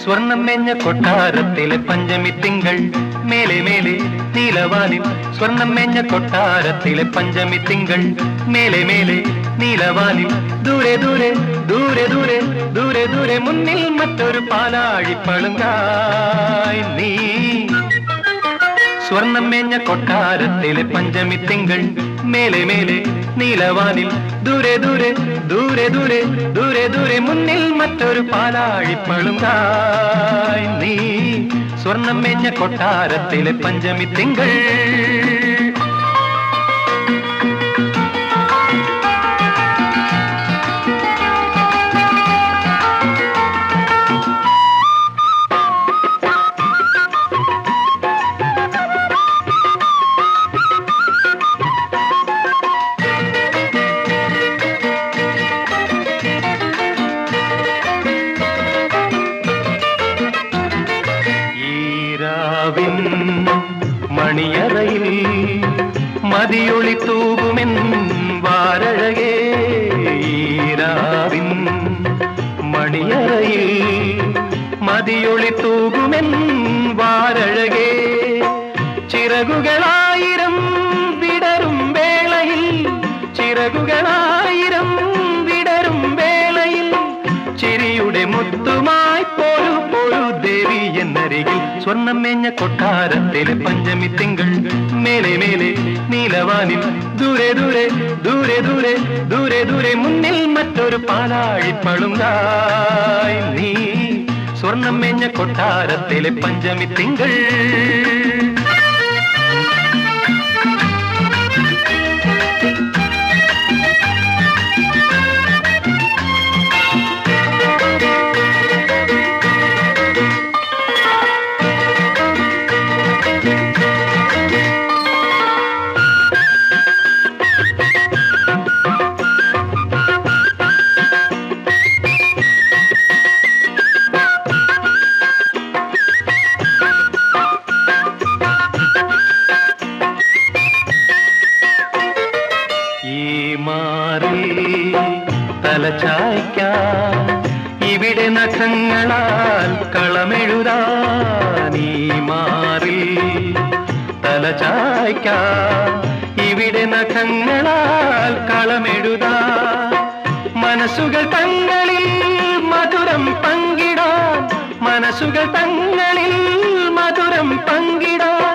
സ്വർണം മേഞ്ഞ കൊട്ടാരത്തിലെ പഞ്ചമി തിങ്കൾ മേലെ മേലെ നീലവാനിൽ. സ്വർണം മേഞ്ഞ കൊട്ടാരത്തിലെ പഞ്ചമി തിങ്കൾ മേലെ മേലെ നീലവാനിൽ. ദൂരെ ദൂരെ ദൂരെ ദൂരെ ദൂരെ ദൂരെ മുന്നിൽ മറ്റൊരു പാലാഴിപ്പളുങ്കായി നീ. സ്വർണം മേഞ്ഞ കൊട്ടാരത്തിലെ പഞ്ചമി തിങ്കൾ മേലെ മേലെ നീലവാനിൽ. ദൂരെ ദൂരെ ദൂരെ ദൂരെ ദൂരെ ദൂരെ മുന്നിൽ മറ്റൊരു പാലാഴിപ്പളുങ്കായി നീ. സ്വർണം മേഞ്ഞ കൊട്ടാരത്തിലെ പഞ്ചമി തിങ്കൾ. മണിയറയിൽ മതിയൊളി തൂകുമെൻ വാരഴകേ. ഈരാവിൻ മണിയറയിൽ മതിയൊളി തൂകുമെൻ വാരഴകേ. ചിറകുകളായിരം വിടരും വേളയിൽ, ചിറകുകളായിരം വിടരും വേളയിൽ ചിരിയുടെ മുത്തുമായി പോരു പോരു ദേവി എന്നരികിൽ. സ്വർണം മേഞ്ഞ കൊട്ടാരത്തിലെ പഞ്ചമി തിങ്കൾ മേലെ മേലെ നീലവാനിൽ. ദൂരെ ദൂരെ ദൂരെ ദൂരെ ദൂരെ ദൂരെ മുന്നിൽ മറ്റൊരു പാലാഴിപ്പളുങ്കായി നീ. സ്വർണം മേഞ്ഞ കൊട്ടാരത്തിലെ പഞ്ചമി തിങ്കൾ. തലചായ്ക്കാൻ ഇവിടെ നഖങ്ങളാൽ കളമെഴുതാൻ. ഈ മാറിൽ തലചായ്ക്കാൻ ഇവിടെ നഖങ്ങളാൽ കളമെഴുതാൻ. മനസ്സുകൾ തങ്ങളിൽ മധുരം പങ്കിടാൻ, മനസ്സുകൾ തങ്ങളിൽ മധുരം പങ്കിടാൻ.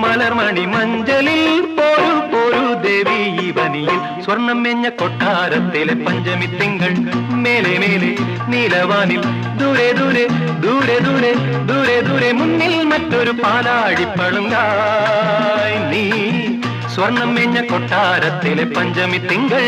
മലർമണി മഞ്ചലിൽ പോരു പോരു ദേവി ഇവനിയിൽ. സ്വർണം മേഞ്ഞ കൊട്ടാരത്തിലെ പഞ്ചമി തിങ്കൾ മേലെ മേലെ നീലവാനിൽ. ദൂരെ ദൂരെ ദൂരെ ദൂരെ ദൂരെ ദൂരെ മുന്നിൽ മറ്റൊരു പാലാഴിപ്പളുങ്കായി നീ. സ്വർണം മേഞ്ഞ കൊട്ടാരത്തിലെ പഞ്ചമി തിങ്കൾ.